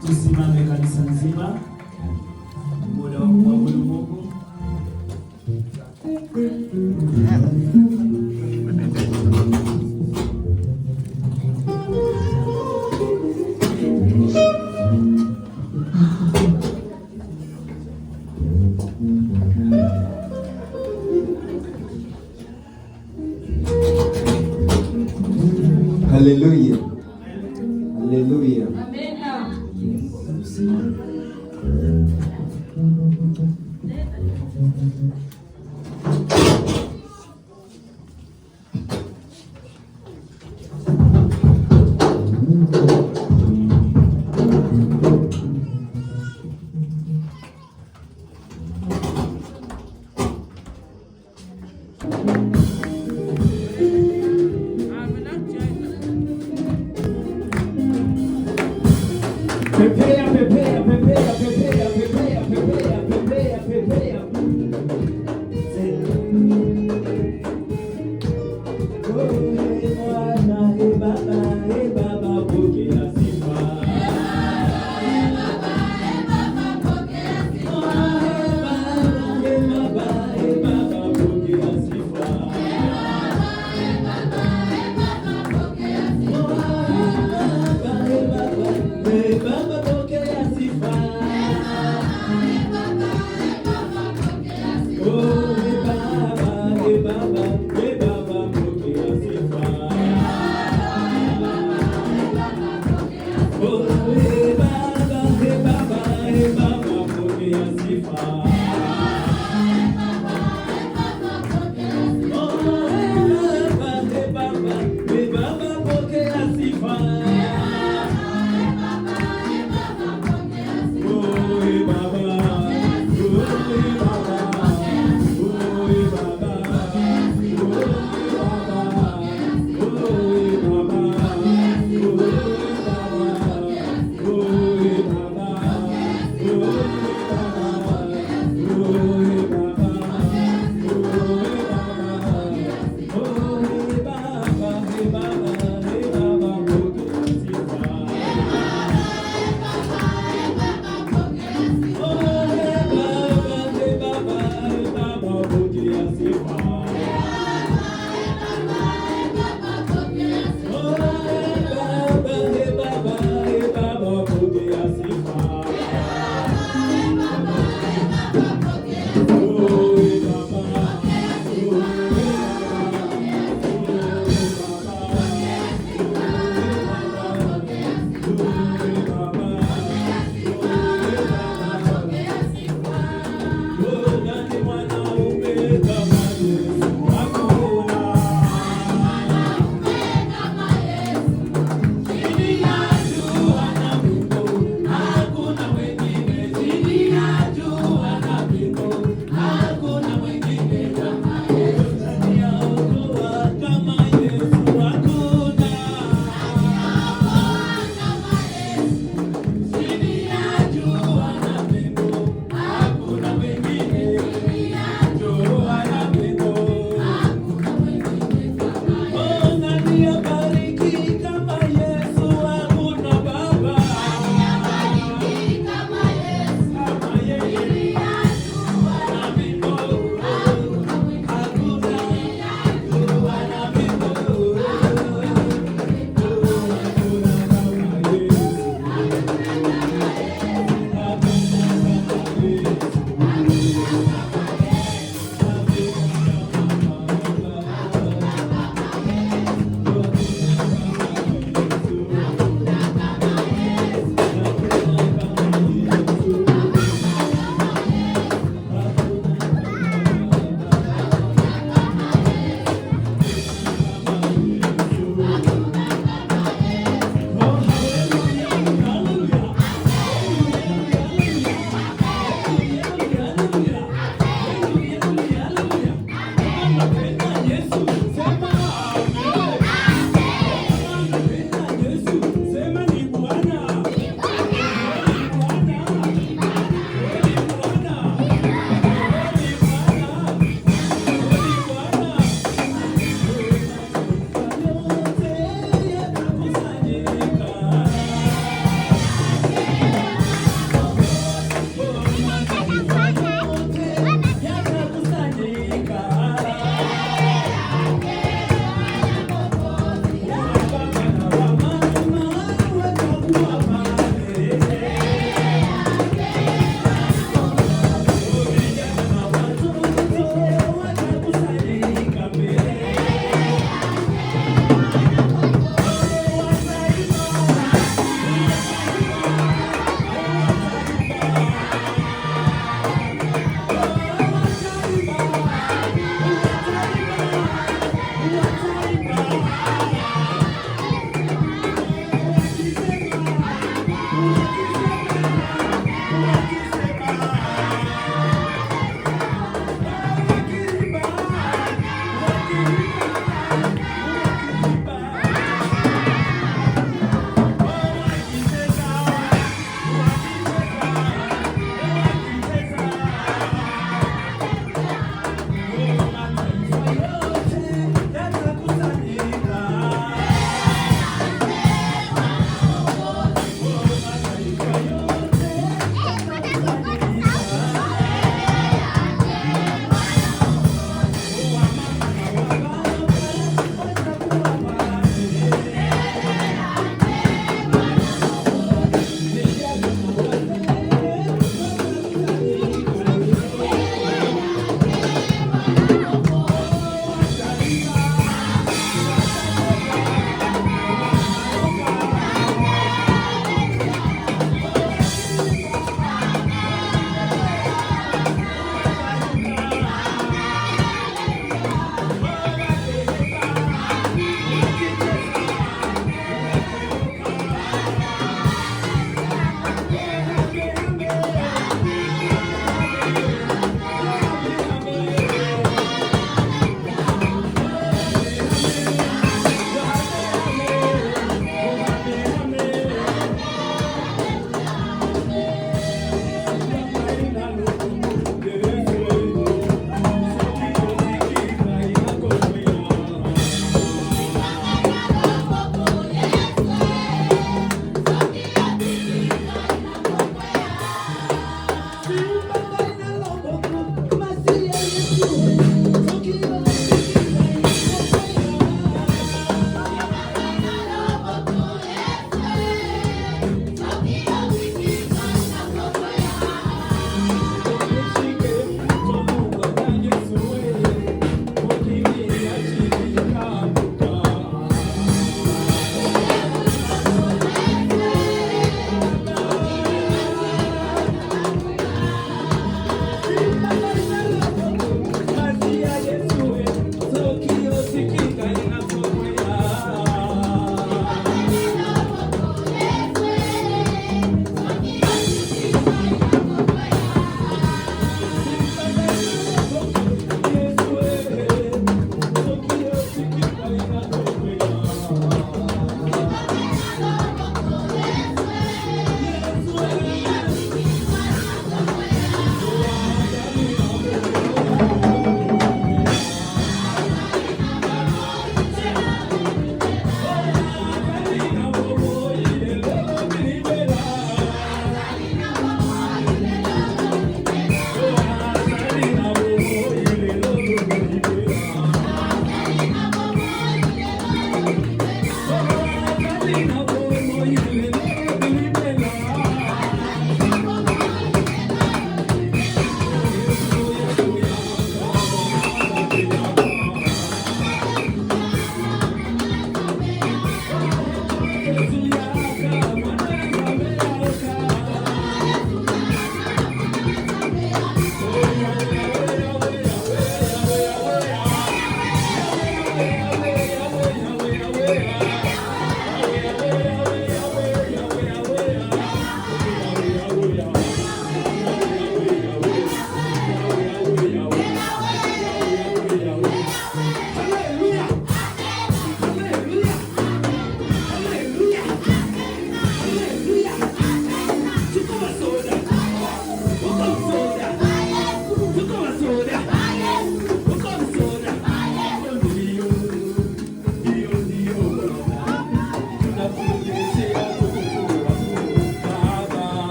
Tusimame kanisa nzima, muda wa kumwabudu Mungu. Haleluya. Haleluya.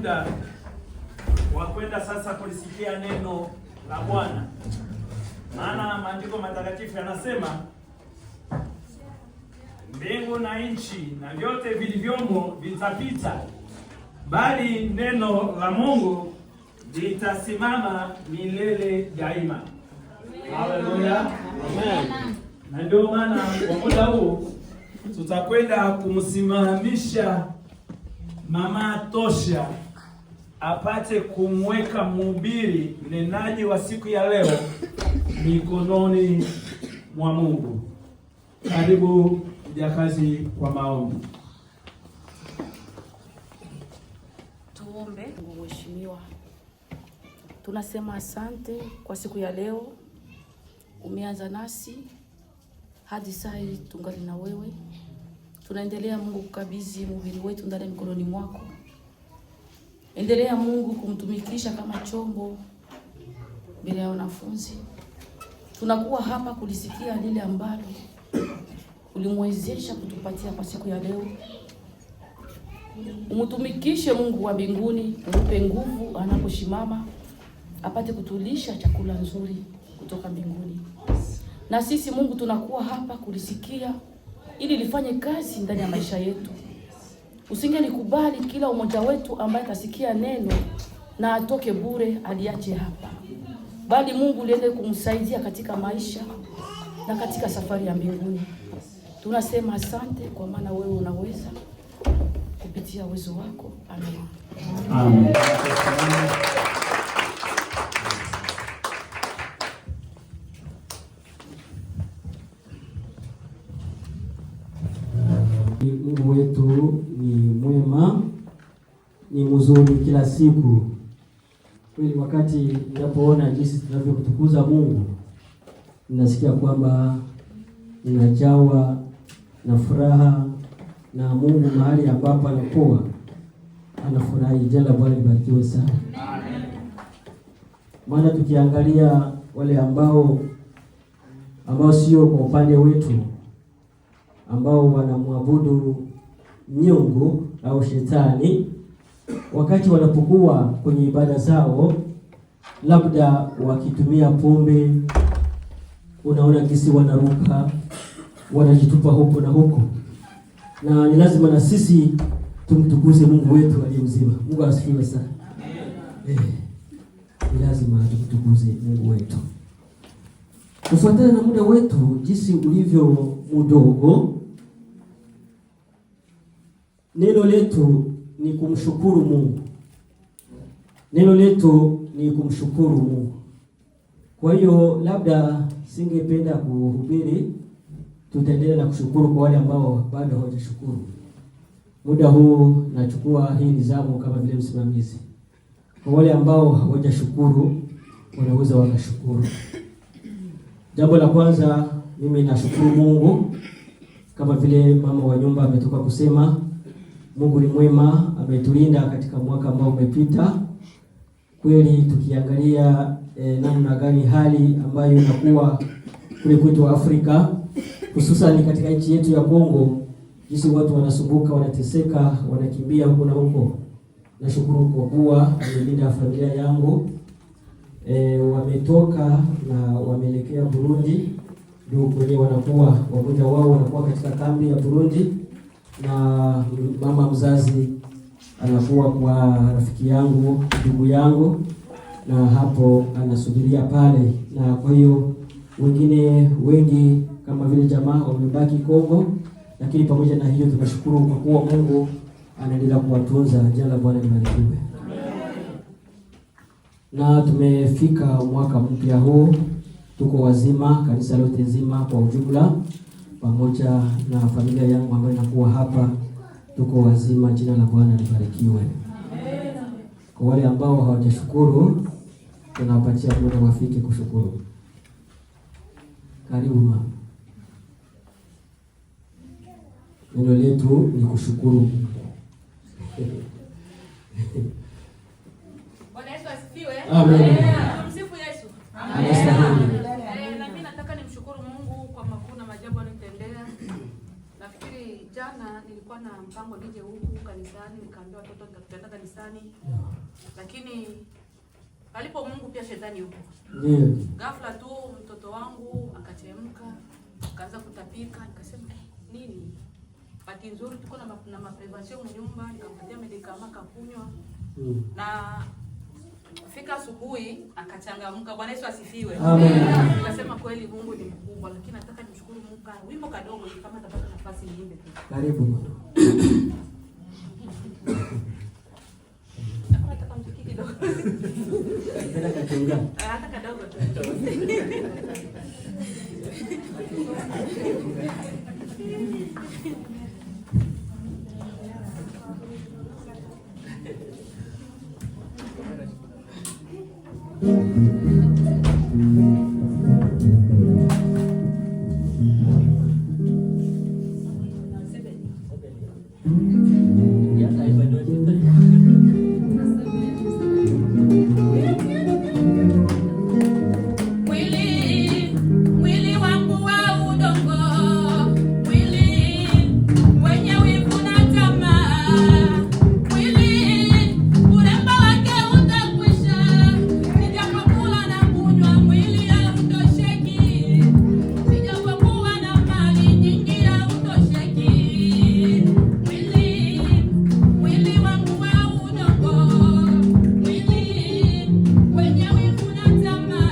muda wa kwenda sasa kulisikia neno la Bwana, maana maandiko matakatifu yanasema mbingu na nchi na vyote vilivyomo vitapita, bali neno la Mungu litasimama milele daima. Haleluya, amen. Na ndio maana kwa muda huu tutakwenda kumsimamisha Mama Tosha apate kumweka mhubiri mnenaji wa siku ya leo mikononi mwa Mungu. Karibu mjakazi kwa maombi. Tuombe. Mheshimiwa, tunasema asante kwa siku ya leo, umeanza nasi hadi saa hii tungali na wewe. Tunaendelea Mungu kukabidhi mhubiri wetu ndani ya mikononi mwako. Endelea Mungu kumtumikisha kama chombo mbele ya wanafunzi. Tunakuwa hapa kulisikia lile ambalo ulimwezesha kutupatia kwa siku ya leo. Umtumikishe Mungu wa mbinguni, umpe nguvu anaposhimama, apate kutulisha chakula nzuri kutoka mbinguni. Na sisi Mungu tunakuwa hapa kulisikia ili lifanye kazi ndani ya maisha yetu. Usingelikubali kila umoja wetu ambaye atasikia neno na atoke bure aliache hapa, bali Mungu liende kumsaidia katika maisha na katika safari ya mbinguni. Tunasema asante kwa maana wewe unaweza kupitia uwezo wako. Amen. Amen. Mungu wetu ni mwema, ni mzuri kila siku. Kweli wakati ninapoona jinsi tunavyokutukuza Mungu, ninasikia kwamba ninajawa na furaha, na Mungu mahali ambapo anakuwa anafurahi. Jina la Bwana libarikiwe sana. Amen. Maana tukiangalia wale ambao sio kwa upande wetu, ambao wanamwabudu miungu au shetani, wakati wanapokuwa kwenye ibada zao, labda wakitumia pombe, unaona kisi wanaruka, wanajitupa huko na huko. Na ni lazima na sisi tumtukuze Mungu wetu aliye mzima. Mungu asifiwe sana. Ni lazima tumtukuze Mungu wetu. Kufuatana na muda wetu jinsi ulivyo mdogo, neno letu ni kumshukuru Mungu. Neno letu ni kumshukuru Mungu. Kwa hiyo labda singependa kuhubiri, tutaendelea na kushukuru kwa wale ambao bado hawajashukuru. Muda huu nachukua hii nizamu kama vile msimamizi. Kwa wale ambao hawajashukuru, wanaweza wakashukuru. Jambo la kwanza, mimi nashukuru Mungu kama vile mama wa nyumba ametoka kusema. Mungu ni mwema, ametulinda katika mwaka ambao umepita. Kweli tukiangalia namna gani hali ambayo inakuwa kule kwetu Afrika, hususan katika nchi yetu ya Kongo, jinsi watu wanasumbuka, wanateseka, wanakimbia huko na huko. Nashukuru kwa kuwa amelinda familia yangu. Wametoka na wameelekea Burundi, ndio kwenye wanakuwa wagonjwa wao wanakuwa katika kambi ya Burundi, na mama mzazi anakuwa kwa rafiki yangu, ndugu yangu, na hapo anasubiria pale. Na kwa hiyo wengine wengi kama vile jamaa wamebaki Kongo, lakini pamoja na hiyo tunashukuru kwa kuwa Mungu anaendelea kuwatunza. Jina la Bwana libarikiwe. Na tumefika mwaka mpya huu, tuko wazima, kanisa lote nzima kwa ujumla, pamoja na familia yangu ambayo inakuwa hapa, tuko wazima. Jina la Bwana libarikiwe. Kwa wale ambao hawajashukuru, tunawapatia muda wafike kushukuru. Karibu mama. Neno letu ni kushukuru. Bwana Yesu asifiwe. Amen. Tumsifu Yesu. Amen. Na mimi nataka nimshukuru Mungu kwa makuu na maajabu anayotendea. Nafikiri jana nilikuwa na mpango nije huku kanisani, nikaambia watoto nitaenda kanisani. shetani. Lakini alipo Mungu pia shetani yupo. Ndio. Ghafla tu mtoto wangu akachemka, akaanza kutapika, nikasema nini? Bahati nzuri tuko na maprevention nyumba, nikampatia medikama akakunywa. Na fika asubuhi akachangamka. Bwana Yesu asifiwe. Amen. Nikasema kweli Mungu ni mkubwa, lakini nataka nimshukuru Mungu. Wimbo kadogo kama tapata nafasi niimbe tu. Karibu. Nataka mziki kidogo. Nataka kutunga. Hata kadogo tu. Mwili wangu wa udongo, mwili wenye wivu na tamaa, mwili urembo wake utakwisha, nijapokula na kunywa mwili hautosheki, nijapokuwa na mali nyingi hautosheki. Mwili wangu wa udongo, mwili wenye wivu na tamaa,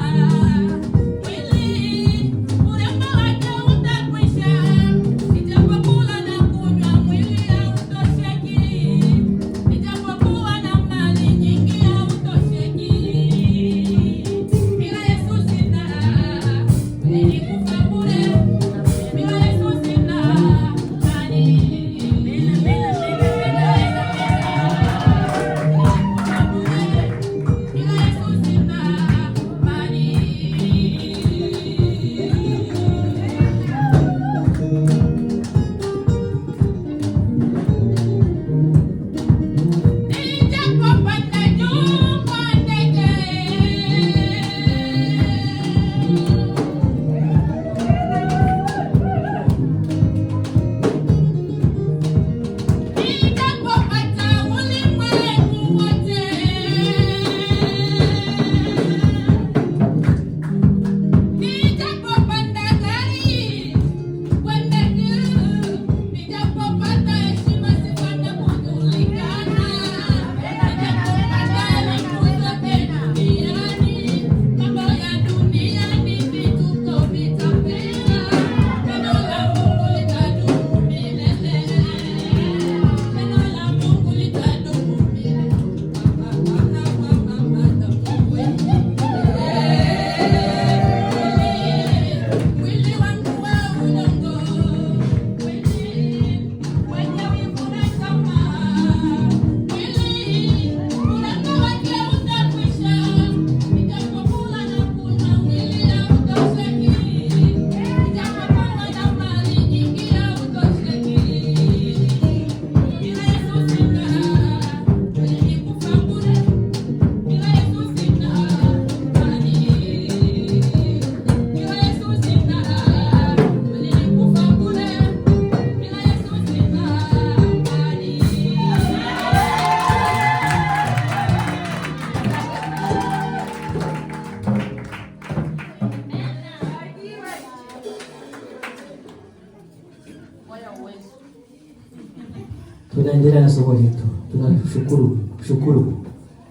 Tunaendelea na somo letu. Tunashukuru.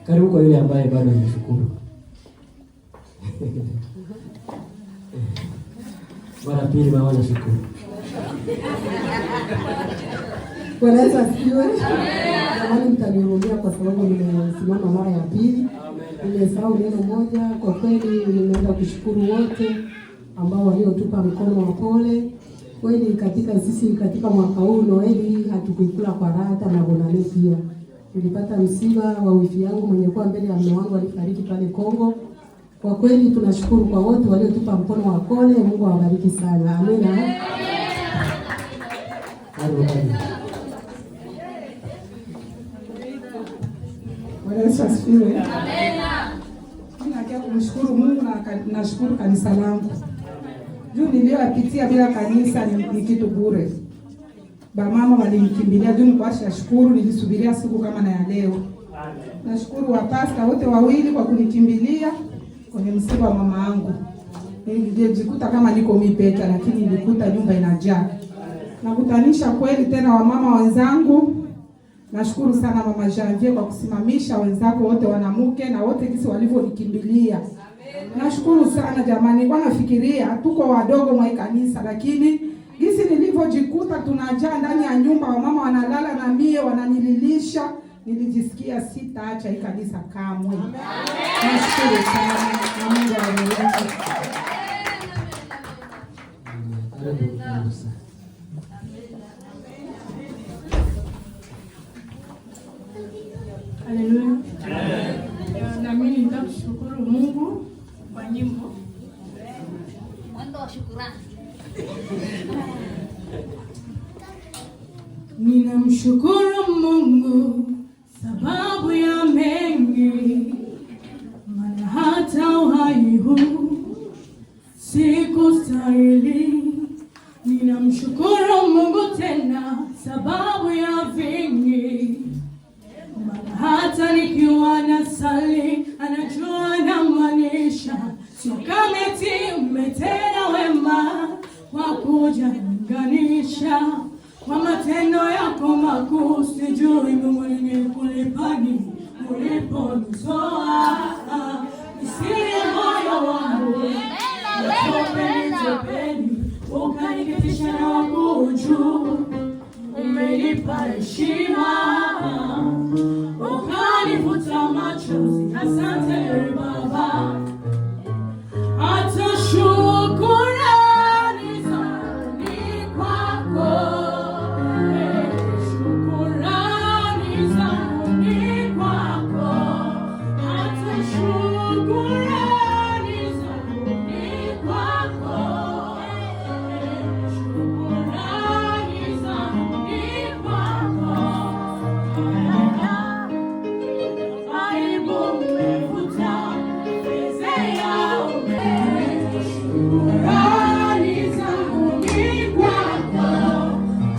Karibu kwa yule ambaye bado hajashukuru. Mara pili mama nashukuru. Bwana Yesu asifiwe. Jamani, mtanirudia kwa sababu nimesimama mara ya pili. Nimesahau neno moja. Kwa kweli nimeenda kushukuru wote ambao waliotupa mkono wa pole. Kweli katika mwaka huu Noeli hatukuikula kwa raha na bonane pia. Nilipata msiba wa wifi yangu mwenye kwa mbele ya mume wangu alifariki pale Kongo. Kwa kweli tunashukuru kwa wote waliotupa mkono wa pole. Mungu awabariki sana. Amina. Bwana Yesu asifiwe. Amina. Ninakia kumshukuru Mungu na nashukuru kanisa langu. Juu niliyopitia bila kanisa ni kitu bure. Ba mama walimkimbilia juu kwa shukuru, nilisubiria siku kama na ya leo. Nashukuru wapasta wote wawili kwa kunikimbilia kwenye msiba wa mama yangu. Nilijikuta kama niko mimi peke, lakini nilikuta nyumba inajaa. Nakutanisha kweli tena wamama wenzangu. Nashukuru sana Mama Janvier kwa kusimamisha wenzako wote wanamke na wote kisi walivyonikimbilia. Nashukuru sana jamani. Nilikuwa nafikiria tuko wadogo mwa kanisa, lakini gisi nilivyojikuta tunajaa ndani ya nyumba, wamama wanalala na mie wananililisha, nilijisikia sitaacha hii kanisa kamwe. Nashukuru sana na Mungu awabariki. Haleluya. Na mimi nitakushukuru Mungu kwa nyimbo. Mwendo wa shukrani. Ninamshukuru Mungu sababu ya mengi, maana hata uhai huu sikustahili. Ninamshukuru Mungu tena sababu ya vingi, maana hata nikiwa nasali anajua namaanisha. Sio kama eti umetenda wema kwa kujalinganisha kwa matendo yako makuu. Sijui Mungu nikulipaje uliponitoa, nisiri moyo wangu topeni ukaniketisha na wangu juu. Umenipa heshima ukanifuta machozi, asante Baba. Hata shukrani zangu ni kwako, shukrani zangu ni kwako. Hata shukrani zangu ni kwako, shukrani zangu ni kwako. Aibu umefuta, fezea shukrani zangu ni kwako.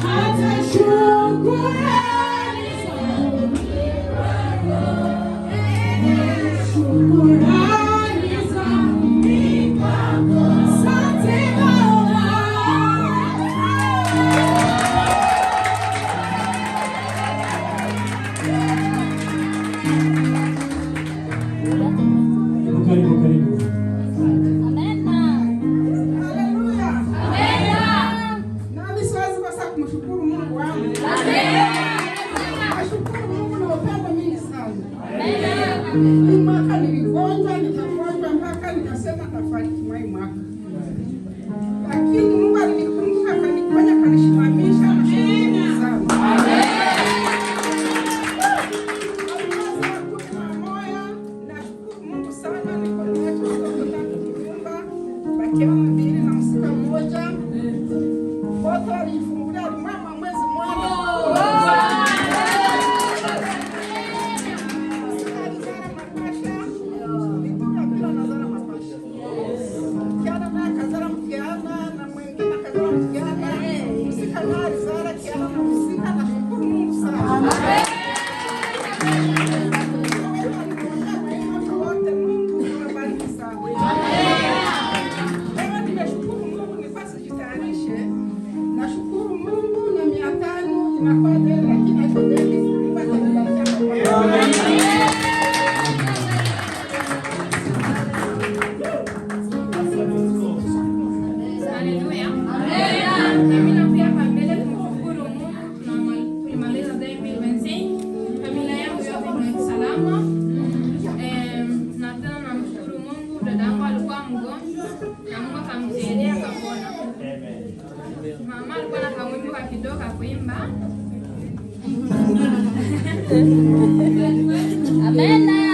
Hata shukrani zangu ni kwako, shukrani zangu ni kwako. Asante Baba. Karibu, karibu. Haleluya. Nami siwezi kosa kumshukuru Mungu wangu. Nashukuru Mungu na upendo mingi sana. Hii mwaka niligonjwa, nikagonjwa mpaka nikasema tafariki mwai mwaka. Lakini Mungu alinikumbuka akaniponya, akanishimamisha. Nashukuru sana. Nashukuru Mungu sana. Niko nacho kutoka kunyumba bakiwa mbili na msika mmoja. Wote walifungulia mama mwezi mmoja. Alizara mapasha. Nikuja bila nazara mapasha. Kiana na kazara mkiana na mwingine kazara mkiana. Msika na alizara kiana na msika. Nashukuru Mungu sana. Wote Mungu awabariki sana. Leo nimeshukuru Mungu nipase jitayarishe. Nashukuru Mungu na 500 inakuwa deni, lakini haiko deni. Mungu atanibariki. Haleluya. Mimi napia hapa mbele kumshukuru Mungu. Tulimaliza 2020. Familia yangu yote iko salama. Na tena namshukuru Mungu, dadangu alikuwa mgonjwa na Mungu akamsaidia akapona. Mama alikuwa na kamwimbo kidogo kuimba. Amena.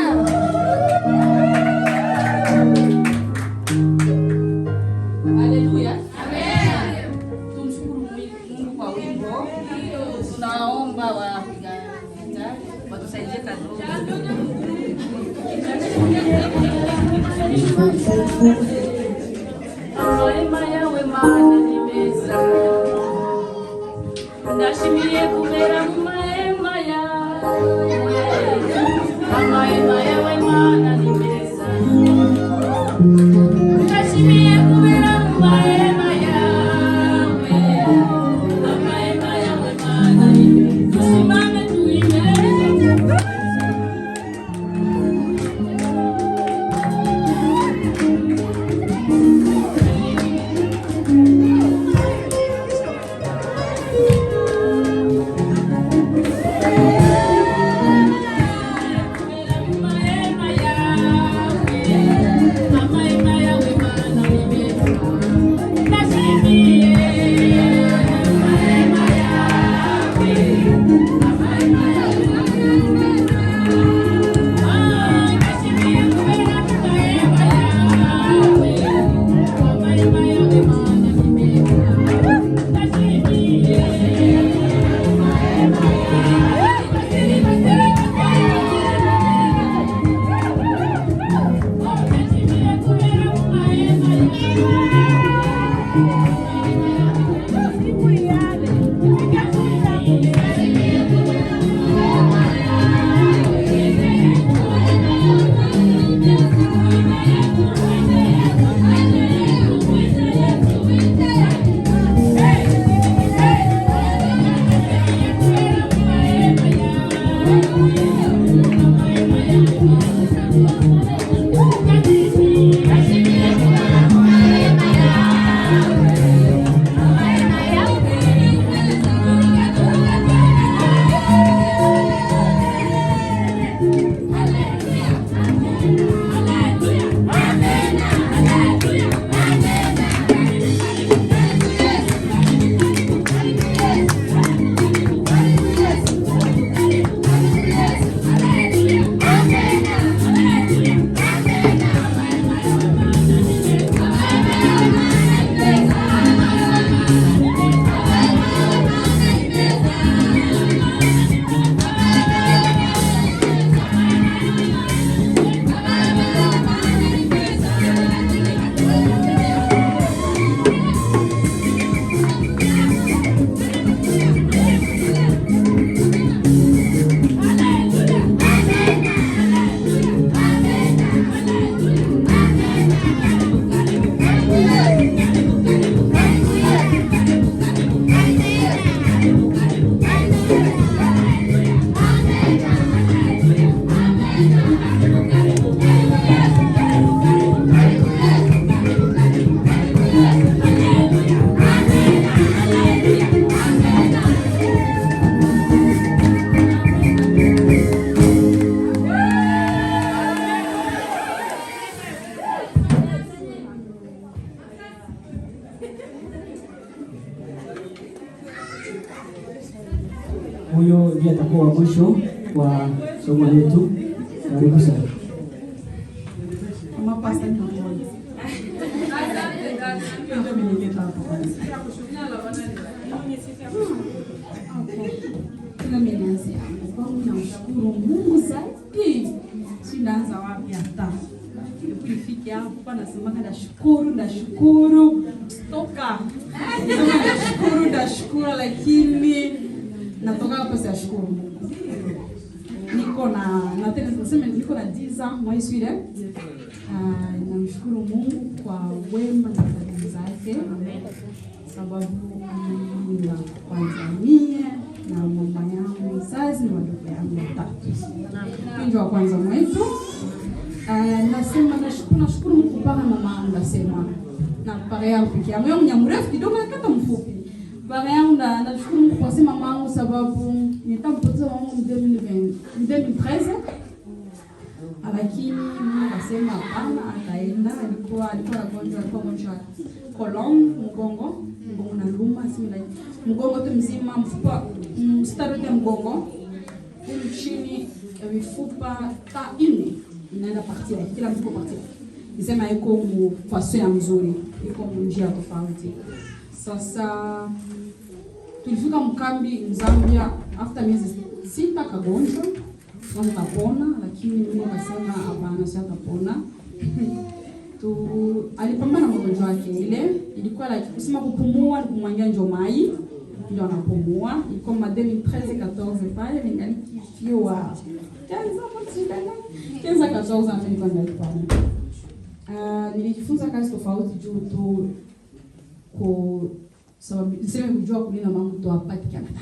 Haleluya. Amen. Tumshukuru Mungu kwa wimbo. Tunaomba wapiga gitaa watusaidie kadogo. Wema yawe mana nimeza. Ndashimiye kubera mu mahema yawe. kama hema ya wema na nimeza. Ukashimie kubera mahema yawe, kama hema ya wema na nimeza. Tusimame tuimbe. Huyo ndiye atakuwa wa mwisho wa somo letu. Karibu sana. Kama pasta ni mmoja. Ndio mimi ningeta hapo kwanza. Kila mimi kwangu namshukuru Mungu zaidi. Sindaanza wapi hata. Nilifika hapo nasemanga nashukuru toka. Nashukuru lakini natoka hapo sishukuru Mungu. Niko na tena nasema niko na 10 ans mwezi ile. Namshukuru Mungu kwa wema na fadhili zake. Sababu na kwanza mie na mama yangu mzazi na wadogo yangu watatu. Ndio wa kwanza mwetu. Nasema nashukuru Mungu mpaka mama yangu nasema na pale yangu pekee yangu mnyamrefu kidogo kata mfupi. Pale yangu nashukuru Mungu kwa mama yangu sababu nitampoteza mama yangu 2013. Lakini akasema hapana, akaenda. Alikuwa mgonjwa kolon, mgongo na luma sima mgongo tu mzima, mfupa mstari wa mgongo chini ya mifupa ta ini inaenda partir, kila mfupa partir. Nisema iko mfaso ya mzuri, iko njia tofauti. Sasa tulifika mkambi Zambia after miezi 6 kagonjwa. Kwanza kapona, lakini Mungu akasema hapana, sasa kapona. Alipambana na magonjwa yake. Ile ilikuwa like kusema kupumua kumwangia njoo mai. ndio anapumua. Iko ma 2013-14 pale ningali kifio wa 15-14 ans nilikuwa ndani pale. Nilijifunza kazi tofauti juu tu kwa sababu niseme kujua kulinda mambo tu apate kanataka.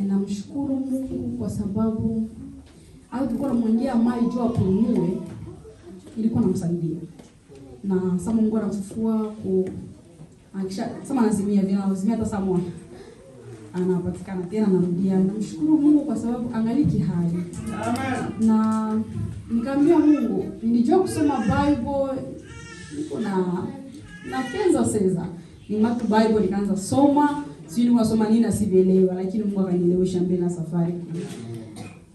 Namshukuru Mungu kwa sababu au tulikuwa tunamwambia mai juu apumue, ilikuwa namsaidia. Na sama Mungu anamfufua ku akisha sama anazimia hata saa moja anapatikana tena narudia. Namshukuru Mungu kwa sababu angaliki hali. Amen. Na nikamwambia Mungu, nilijua kusoma Bible niko na penza sasa. Ni matu Bible nikaanza soma, sijui wasoma nini asielewa, lakini Mungu akanielewesha mbele na safari.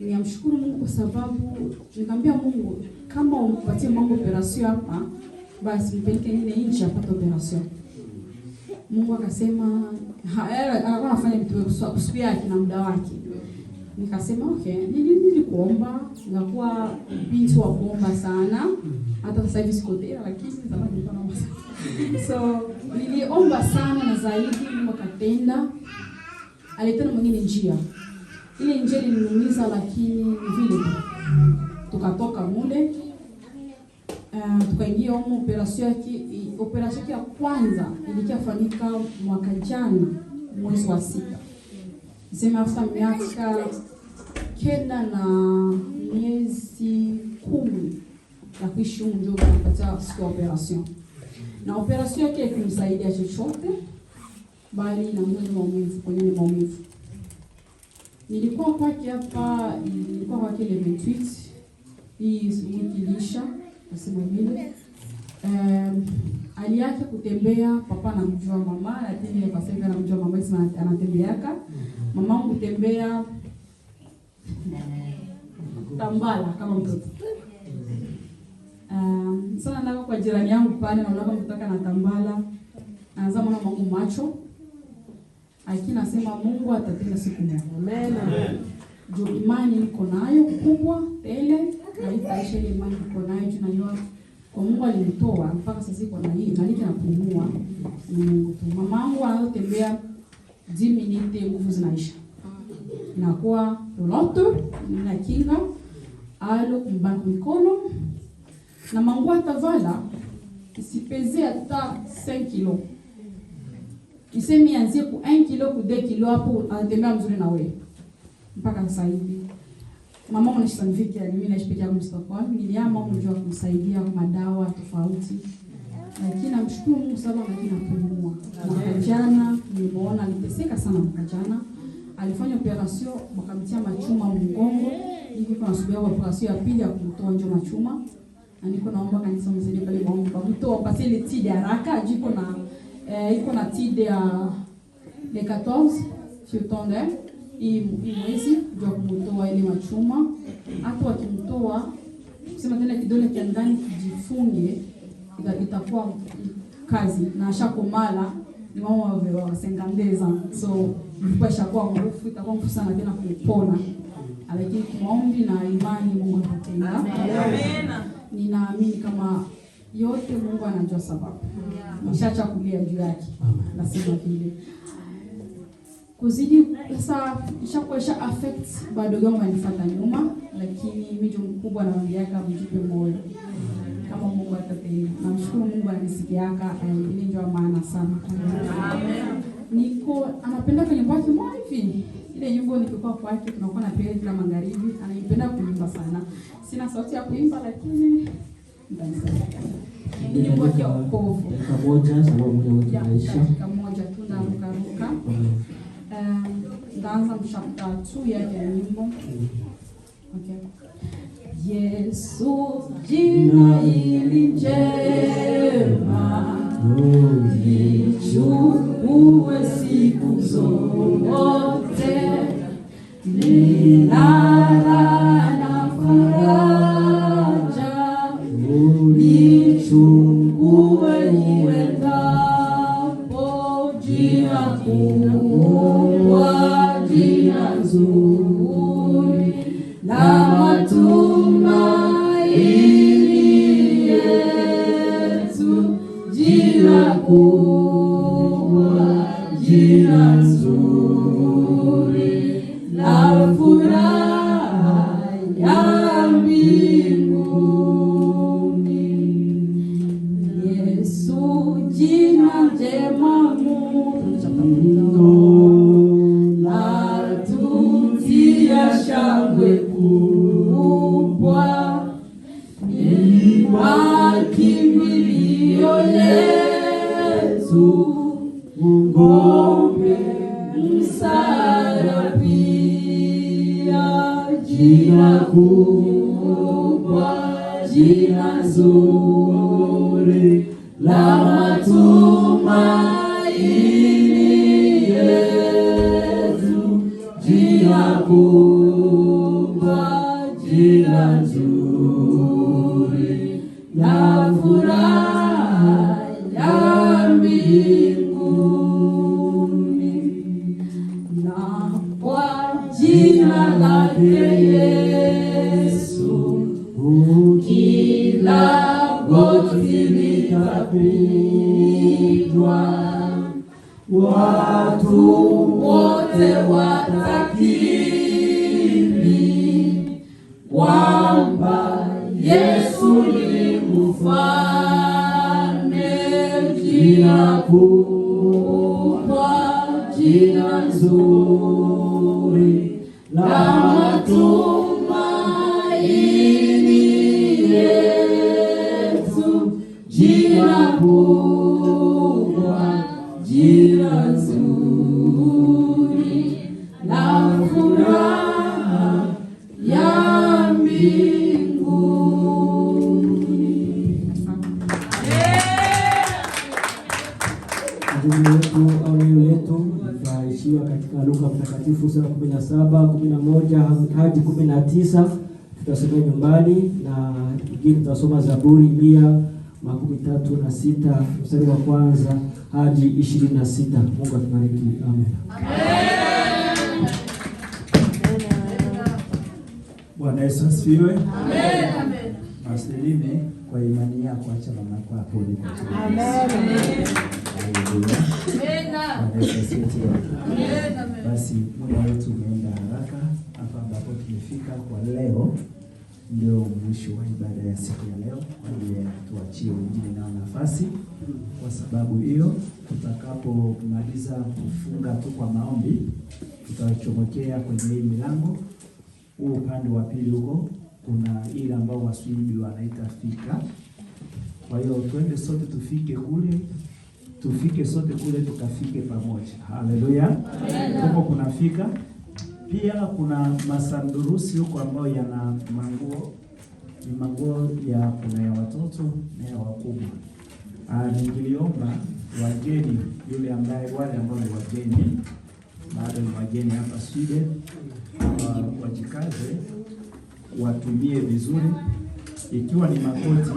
Niamshukuru Mungu kwa sababu nikamwambia Mungu, kama umpatie mambo operation hapa, basi mpeleke nini nje apate operation. Mungu akasema alikuwa anafanya vitu kwa siku yake na muda wake. Nikasema okay, nilikuomba, nilikuwa binti wa kuomba sana. Hata sasa hivi siko tena, lakini zamani nilikuwa naomba sana. So niliomba sana na zaidi Mungu akatenda. Alitenda mwingine njia. Ile njia iliniumiza, lakini vile tukatoka mule. Tukaingia huko operation ya kwanza ilikafanyika mwaka jana mwezi wa 6. Sema after miaka 9 na miezi 10 ya kuishi ndio kupata siku operation. Na operation yake ilimsaidia chochote bali na maumivu, kwenye maumivu. Nilikuwa kwake hapa, nilikuwa kwake ile 28 hii wiki ilisha, nasema vile. Aliacha kutembea, papa anamjua mama, lakini kwa sasa anamjua mama sana anatembeaka. Mama wangu kutembea tambala kama mtoto. Sana nako kwa jirani yangu pale naona kama mtaka na tambala. Anaanza mwana wangu macho. Lakini nasema Mungu atatenda siku moja. Amen. Jo imani niko nayo kubwa tele, na itaisha ile imani niko nayo tunajua kwa Mungu alinitoa mpaka sasa iko na hii na niki napumua. Mungu tu. Mamangu anatembea 10 minutes nguvu zinaisha. Inakuwa loloto na kinga alo kumbangu mikono na mangu atavala isipeze hata 5 kilo. Isemi anzie ku 1 kilo ku 2 kilo hapo anatembea mzuri na wewe. Mpaka sasa hivi. Mama wangu anashitanifikia mimi naishipikia kumstoponi, niliama mjua kumsaidia kwa madawa tofauti. Lakini namshukuru Mungu sababu anapumua. Na jana nimeona aliteseka sana jana. Alifanya operation wakamtia machuma mgongo, niko nasubia operation ya pili ya kumtoa nje machuma. Na niko naomba kanisa mzidi pale maombi kwa mtoa patie ile tide haraka, jiko na iko na tide ya le 14 septembre hii mwezi ndio kumtoa ile machuma. Hata wakimtoa sema tena kidole cha ndani kijifunge itakuwa kazi na ashakomala ni mama wa 50 ans. So ilikuwa ishakuwa nguvu, itakuwa nguvu sana tena kupona. Lakini kuombi na imani Mungu atatenda. Amen. Ninaamini kama yote Mungu anajua sababu. Mshacha kulia juu yake. Nasema vile. Kuzidi sasa ishakuisha affect bado yangu anifuata nyuma, lakini mimi mkubwa anawaambiaka mjipe moyo. Kama Mungu atatenda. Namshukuru Mungu anisikiaka, ile ndio maana sana. Amen. Niko anapenda kwenye nyimbo yake hivi. Ile nyimbo nikikuwa kwake tunakuwa na pele kila magharibi, anaipenda kuimba sana. Sina sauti ya kuimba lakini nitanisaidia. Ni nyimbo ya wokovu. Pamoja sababu muda wote maisha. Pamoja tunaruka. Ndaanza mchapter 2 ya nyimbo. Okay. Yesu jina hili njema lichukue siku zote, linara na faraja lichukue iwendapo, jina kubwa, jina nzuri la matumaini yetu, jina kubwa, jina nzuri. njema Mungu natutia shangwe kubwa, ni makimbilio letu, ngome msaada pia, jina kubwa, jina zuri la matumaini yetu, jina kubwa, jina nzuri la furaha ya mbinguni, na kwa jina lake Yesu kila goti litapigwa, watu wote watakiri kwamba Yesu ni mfalme. Jina kubwa, jina nzuri la matumaini yetu, jina kubwa, jina nzuri la furaha ya mbinguni. Ndugu yetu au neno letu litaishiwa katika Luka Mtakatifu sura 17, 11 hadi 19. Tutasoma nyumbani na ingine tutasoma Zaburi 136 mstari wa kwanza hadi 26. Mungu atubariki. Amen. Bwana Yesu asifiwe. Amen. Maselime kwa imani yako, acha mama yako apone kwa jina. Amen. Haleluya. Amen. Basi muda wetu umeenda haraka, hapa ambapo tumefika kwa leo ndio mwisho wa ibada ya siku ya leo. Kwa hiyo tuachie wengine nao nafasi, kwa sababu hiyo tutakapomaliza kufunga tu kwa maombi, tutachomokea kwenye hii milango. Huu upande wa pili huko kuna ile ambao Waswahili wanaita fika. Kwa hiyo twende sote tufike kule, tukafike pamoja. Haleluya. Huko kuna fika. Pia kuna masandurusi huko ambayo yana manguo. Ni manguo ya kuna ya watoto na ya wakubwa. Ningeliomba wageni wale ambao ni wageni, bado ni wageni hapa Sweden, wajikaze watumie vizuri. Ikiwa ni makoti,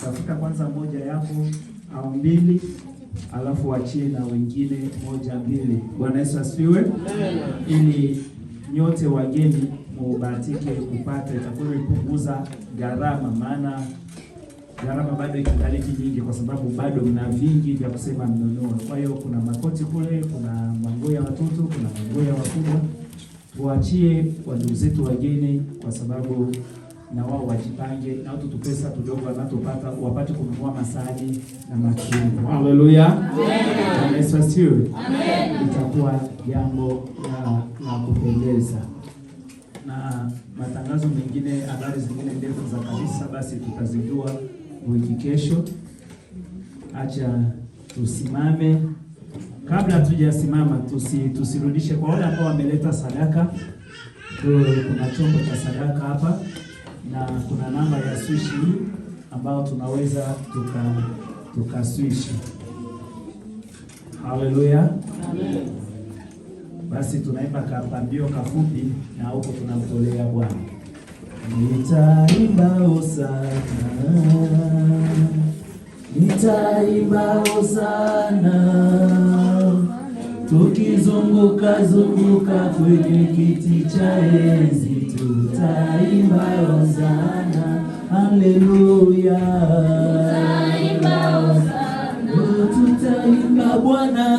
tafuta kwanza moja yako au mbili, alafu wachie na wengine moja mbili. Bwana Yesu asifiwe. Ili nyote wageni mubatike kupata, itakuwa ipunguza gharama, maana gharama bado ikikaliki nyingi, kwa sababu bado mna vingi vya kusema mnunue. Kwa hiyo kuna makoti kule, kuna manguo ya watoto, kuna manguo ya wakubwa. Tuachie ndugu zetu wageni, kwa sababu na wao wajipange, na watu pesa kidogo wanatopata wapate kununua masahani na machungu. Haleluya. Amen. Yesu asifiwe. Amen. Itakuwa jambo la kupendeza. Na matangazo mengine, habari zingine ndefu za kanisa, basi tutazijua wiki kesho. Acha tusimame. Kabla hatujasimama, tusirudishe kwa wale ambao wameleta sadaka. Kuna chombo cha sadaka hapa na kuna namba ya switch ambao tunaweza tukaswitch. Haleluya. Amen. Basi tunaimba kapambio kafupi na huko tunamtolea Bwana. Nitaimba hosana, tukizunguka kwenye kiti cha enzi, tutaimba hosana. Haleluya. Tutaimba Bwana,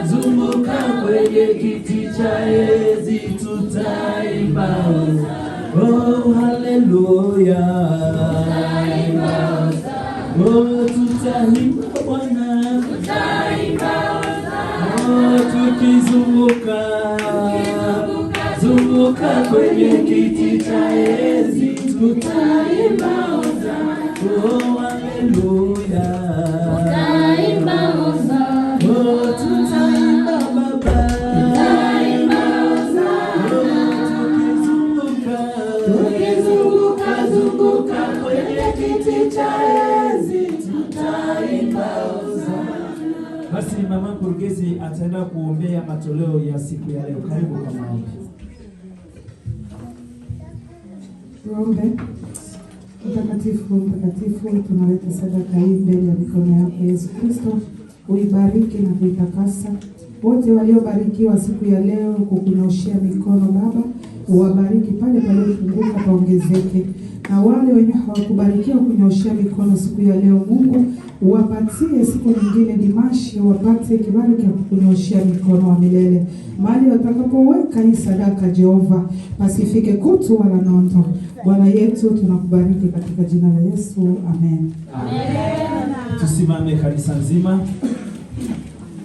tukizunguka kwenye kiti cha enzi, tutaimba hosana. Oh, haleluya. Oh, tutaimba Bwana. Oh, tukizunguka kwenye kiti cha enzi, tutaimba Hosana. Oh, haleluya. Oh, tutaimba Baba. Tukizunguka kwenye kiti cha enzi, tutaimba Hosana. Basi mama mkurugenzi ataenda kuombea matoleo ya siku ya leo. Karibu kwa maombi. Tuombe. Mtakatifu, mtakatifu, tunaleta sadaka hii mbele ya mikono yako Yesu Kristo, uibariki na kuitakasa. Wote waliobarikiwa siku ya leo kukunyoshea mikono Baba, uwabariki pale palipopunguka paongezeke, na wale wenye hawakubarikiwa kunyoshea mikono siku ya leo Mungu, uwapatie siku nyingine dimashi, wapate kibali cha kukunyoshea mikono wa milele. Mahali watakapoweka hii sadaka Jehova, pasifike kutu wala nondo. Bwana yetu, tunakubariki katika jina la Yesu. Amen. Tusimame kanisa nzima.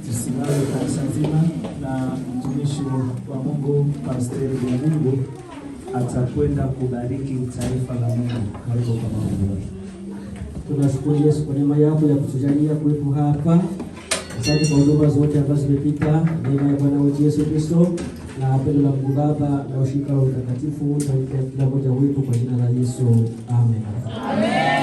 Tusimame kanisa nzima, na mtumishi wa Mungu Pastor wa Mungu atakwenda kubariki taifa la Mungu. Karibu kwa maombi. Tunashukuru Yesu kwa neema yako ya kutujalia kuwepo hapa. Asante kwa huduma zote ambazo zimepita. Neema ya Bwana wetu Yesu Kristo na pendo la Mungu Baba na ushirika wa utakatifu na kila mmoja wetu kwa jina la Yesu. Amen. Amen.